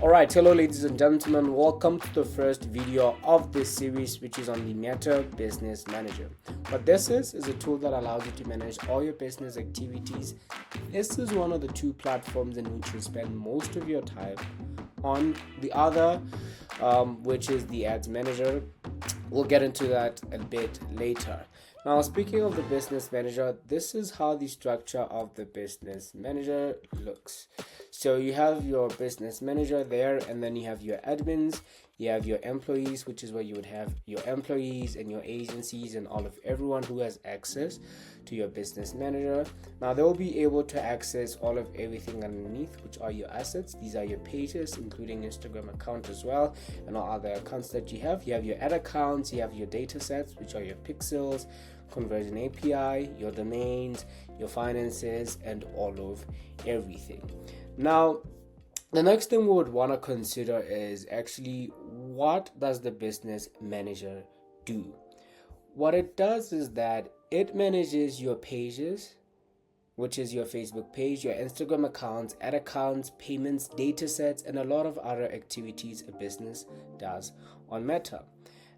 Alright, hello ladies and gentlemen, welcome to the first video of this series, which is on the Meta Business Manager. What this is a tool that allows you to manage all your business activities. This is one of the two platforms in which you spend most of your time. On the other, which is the Ads Manager, we'll get into that a bit later. Now, speaking of the Business Manager, this is how the structure of the Business Manager looks. So you have your Business Manager there, and then you have your admins, you have your employees, which is where you would have your employees and your agencies and all of everyone who has access to your Business Manager. Now, they'll be able to access all of everything underneath, which are your assets. These are your pages, including Instagram account as well, and all other accounts that you have. You have your ad accounts, you have your data sets, which are your pixels, conversion API, your domains, your finances, and all of everything. Now, the next thing we would want to consider is actually, what does the Business Manager do? What it does is that it manages your pages, which is your Facebook page, your Instagram accounts, ad accounts, payments, data sets, and a lot of other activities a business does on Meta.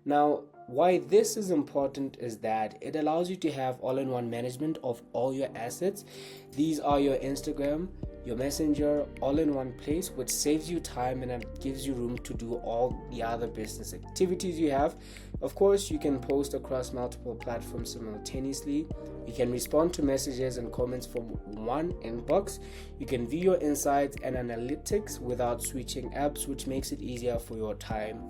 Now, why this is important is that it allows you to have all-in-one management of all your assets. These are your Instagram, your Messenger, all in one place, which saves you time and gives you room to do all the other business activities you have. Of course, you can post across multiple platforms simultaneously. You can respond to messages and comments from one inbox. You can view your insights and analytics without switching apps, which makes it easier for your time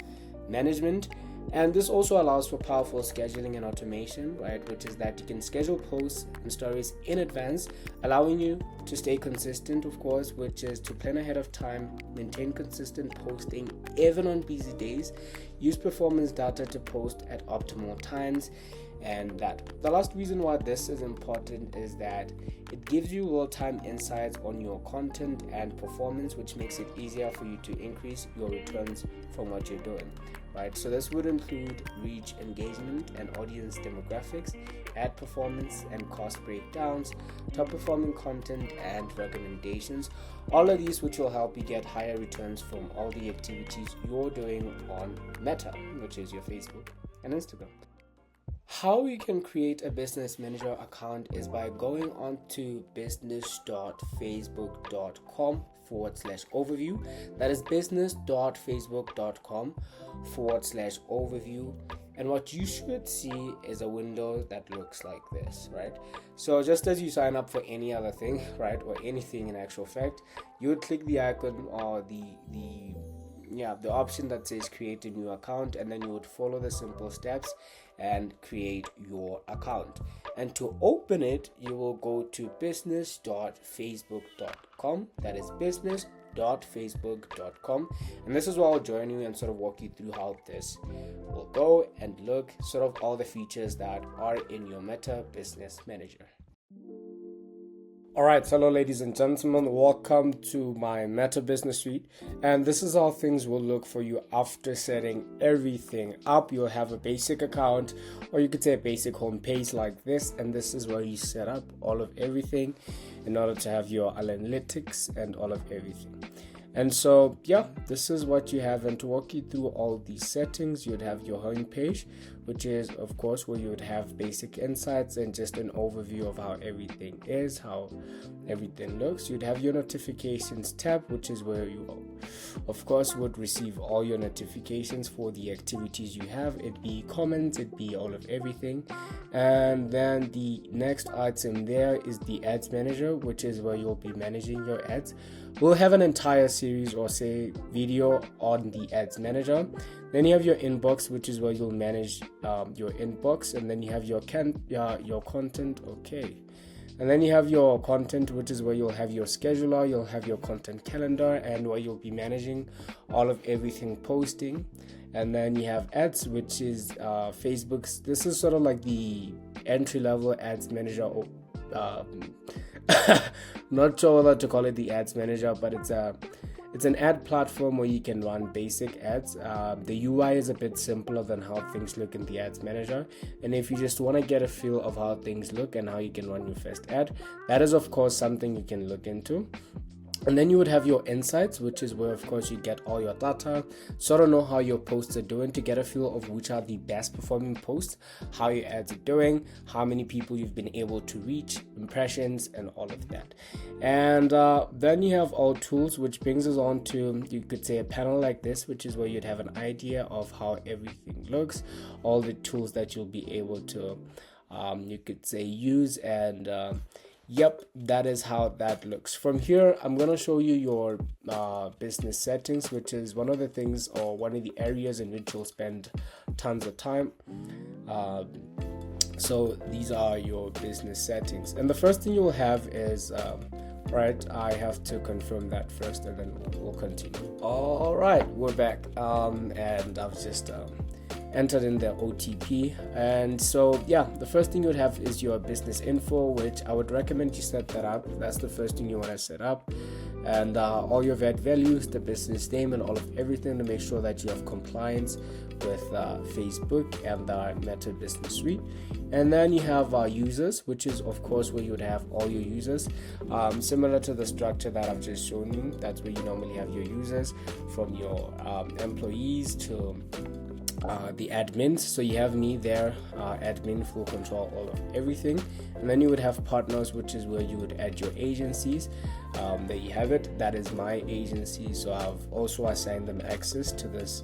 management. And this also allows for powerful scheduling and automation, right? Which is that you can schedule posts and stories in advance, allowing you to stay consistent, of course, which is to plan ahead of time, maintain consistent posting even on busy days, use performance data to post at optimal times. And that the last reason why this is important is that it gives you real-time insights on your content and performance, which makes it easier for you to increase your returns from what you're doing, right? So this would include reach, engagement, and audience demographics, ad performance and cost breakdowns, top performing content, and recommendations. All of these which will help you get higher returns from all the activities you're doing on Meta, which is your Facebook and Instagram. How you can create a Business Manager account is by going on to business.facebook.com/overview. That is business.facebook.com/overview. And what you should see is a window that looks like this, right? So just as you sign up for any other thing, right, or anything in actual fact, you would click the icon or the option that says create a new account, and then you would follow the simple steps and create your account. And to open it, you will go to business.facebook.com. That is business.facebook.com. And this is where I'll join you and sort of walk you through how this will go and look, sort of all the features that are in your Meta Business Manager. Alright, hello ladies and gentlemen, welcome to my Meta Business Suite, and this is how things will look for you after setting everything up. You'll have a basic account, or you could say a basic home page like this, and this is where you set up all of everything in order to have your analytics and all of everything. And so, this is what you have. And to walk you through all these settings, you'd have your home page, which is, of course, where you would have basic insights and just an overview of how everything is, how everything looks. You'd have your notifications tab, which is where you, of course, would receive all your notifications for the activities you have. It'd be comments, it'd be all of everything. And then the next item there is the Ads Manager, which is where you'll be managing your ads. We'll have an entire series or say video on the Ads Manager. Then you have your inbox, which is where you'll manage your inbox, and then you have your content. Okay. And then you have your content, which is where you'll have your scheduler, you'll have your content calendar, and where you'll be managing all of everything posting. And then you have ads, which is Facebook's. This is sort of like the entry-level Ads Manager. Not sure whether to call it the Ads Manager, but it's an ad platform where you can run basic ads. The UI is a bit simpler than how things look in the Ads Manager, and if you just want to get a feel of how things look and how you can run your first ad, that is of course something you can look into. And then you would have your insights, which is where, of course, you get all your data, sort of know how your posts are doing to get a feel of which are the best performing posts, how your ads are doing, how many people you've been able to reach, impressions, and all of that. And then you have all tools, which brings us on to, you could say, a panel like this, which is where you'd have an idea of how everything looks, all the tools that you'll be able to, you could say, use. And yep, that is how that looks. From here, I'm going to show you your business settings, which is one of the things, or one of the areas in which you'll spend tons of time. So these are your business settings. And the first thing you will have is, right, I have to confirm that first and then we'll continue. All right, we're back. And I've just entered in the OTP. And so yeah, the first thing you would have is your business info, which I would recommend you set that up. That's the first thing you want to set up. And all your VAT values, the business name, and all of everything to make sure that you have compliance with Facebook and the Meta Business Suite. And then you have users, which is of course where you would have all your users, similar to the structure that I've just shown you. That's where you normally have your users, from your employees to the admins. So you have me there, admin, full control, all of everything. And then you would have partners, which is where you would add your agencies. There you have it. That is my agency. So I've also assigned them access to this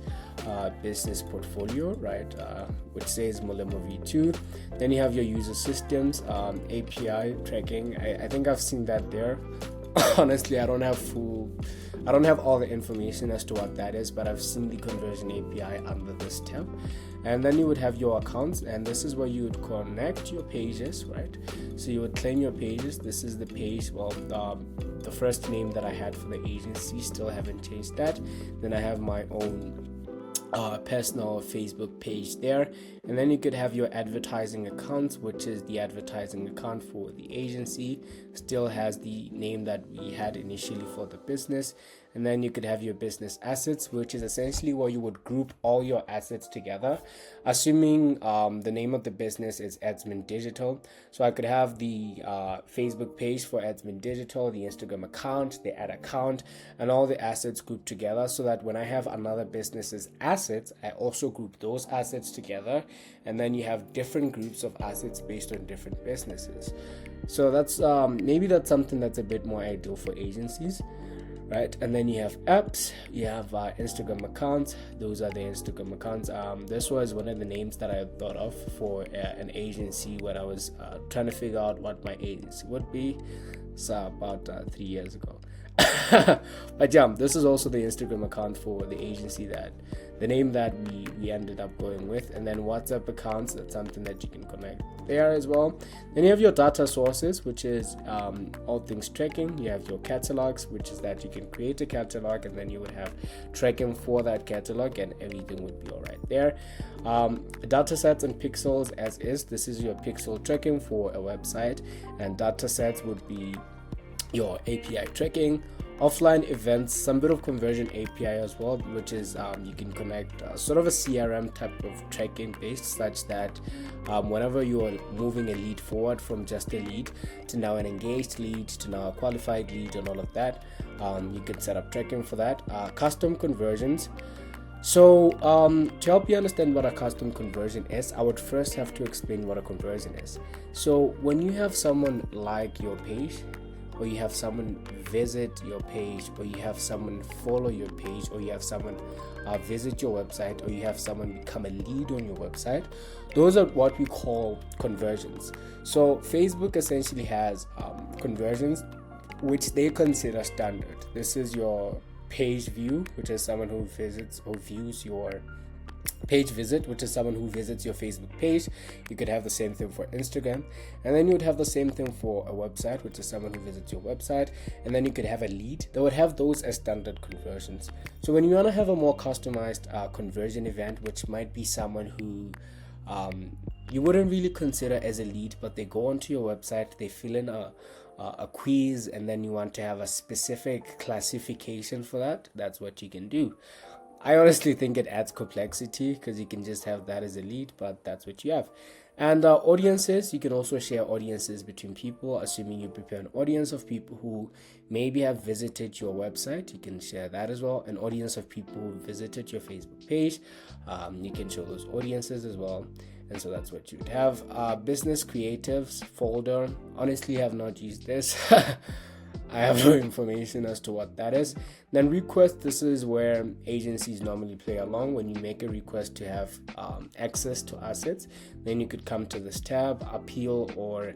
business portfolio, right, which says Molemo V2. Then you have your user systems, API tracking. I think I've seen that there. Honestly, I don't have all the information as to what that is, but I've seen the conversion API under this tab. And then you would have your accounts, and this is where you would connect your pages, right? So you would claim your pages. This is the page, well, the first name that I had for the agency, still haven't changed that. Then I have my own personal Facebook page there. And then you could have your advertising account, which is the advertising account for the agency, still has the name that we had initially for the business. And then you could have your business assets, which is essentially where you would group all your assets together, assuming the name of the business is Adsmin Digital. So I could have the Facebook page for Adsmin Digital, the Instagram account, the ad account, and all the assets grouped together, so that when I have another business's assets, I also group those assets together. And then you have different groups of assets based on different businesses. So that's maybe that's something that's a bit more ideal for agencies, right? And then you have apps, you have Instagram accounts. Those are the Instagram accounts. This was one of the names that I thought of for an agency when I was trying to figure out what my agency would be. So about 3 years ago. But yeah, this is also the Instagram account for the agency, that the name that we ended up going with. And then WhatsApp accounts, that's something that you can connect there as well. Then you have your data sources, which is all things tracking. You have your catalogs, which is that you can create a catalog, and then you would have tracking for that catalog, and everything would be all right there. Data sets and pixels as is. This is your pixel tracking for a website, and data sets would be your API tracking, offline events, some bit of conversion API as well, which is you can connect sort of a CRM type of tracking based, such that whenever you are moving a lead forward from just a lead to now an engaged lead to now a qualified lead and all of that, you can set up tracking for that. Custom conversions. So to help you understand what a custom conversion is, I would first have to explain what a conversion is. So when you have someone like your page, or you have someone visit your page, or you have someone follow your page, or you have someone visit your website, or you have someone become a lead on your website, those are what we call conversions. So Facebook essentially has conversions, which they consider standard. This is your page view, which is someone who visits or views your page visit, which is someone who visits your Facebook page. You could have the same thing for Instagram, and then you would have the same thing for a website, which is someone who visits your website. And then you could have a lead. They would have those as standard conversions. So when you want to have a more customized conversion event, which might be someone who you wouldn't really consider as a lead, but they go onto your website, they fill in a quiz, and then you want to have a specific classification for that, that's what you can do. I honestly think it adds complexity, because you can just have that as a lead, but that's what you have. And audiences, you can also share audiences between people, assuming you prepare an audience of people who maybe have visited your website. You can share that as well. An audience of people who visited your Facebook page. You can show those audiences as well. And so that's what you would have. Business creatives folder. Honestly, I have not used this. I have no information as to what that is. Then request, this is where agencies normally play along. When you make a request to have access to assets, then you could come to this tab, appeal or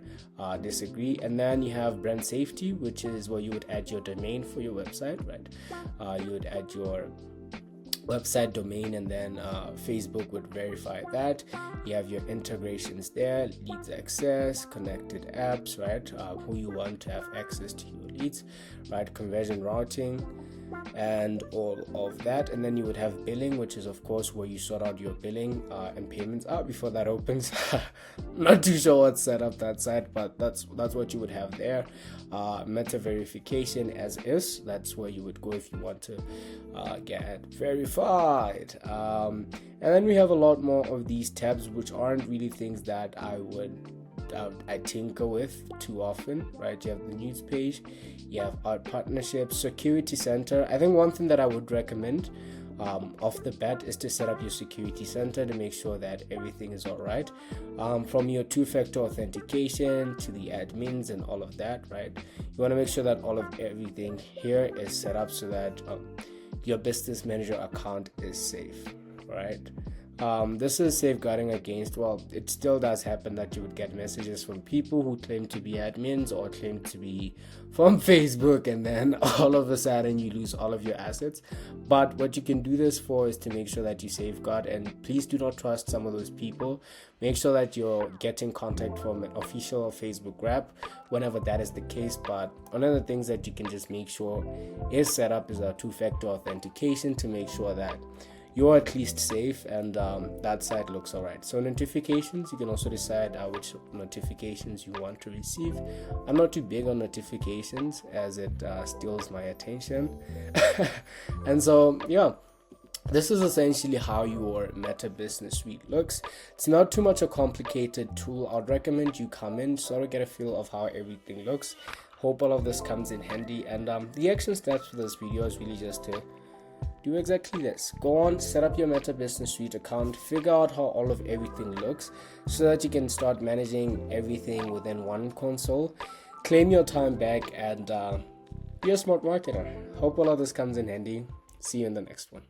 disagree. And then you have brand safety, which is where you would add your domain for your website, right? You would add your website domain, and then Facebook would verify that. You have your integrations there, leads access, connected apps, right? Who you want to have access to your leads, right? Conversion routing and all of that. And then you would have billing, which is of course where you sort out your billing and payments before that opens. Not too sure what's set up that side, but that's what you would have there. Meta verification as is, that's where you would go if you want to get verified. And then we have a lot more of these tabs, which aren't really things that I tinker with too often, right? You have the news page, you have art partnerships, security center. I think one thing that I would recommend off the bat is to set up your security center to make sure that everything is all right, from your two-factor authentication to the admins and all of that, right? You want to make sure that all of everything here is set up so that your business manager account is safe, right? This is safeguarding against, well, it still does happen that you would get messages from people who claim to be admins or claim to be from Facebook, and then all of a sudden you lose all of your assets. But what you can do this for is to make sure that you safeguard, and please do not trust some of those people. Make sure that you're getting contact from an official Facebook rep whenever that is the case. But one of the things that you can just make sure is set up is a two-factor authentication to make sure that you're at least safe, and that side looks all right. So notifications, you can also decide which notifications you want to receive. I'm not too big on notifications as it steals my attention. And so, yeah, this is essentially how your Meta Business Suite looks. It's not too much a complicated tool. I'd recommend you come in, sort of get a feel of how everything looks. Hope all of this comes in handy. And the action steps for this video is really just to do exactly this. Go on, set up your Meta Business Suite account, figure out how all of everything looks so that you can start managing everything within one console. Claim your time back and be a smart marketer. Hope all of this comes in handy. See you in the next one.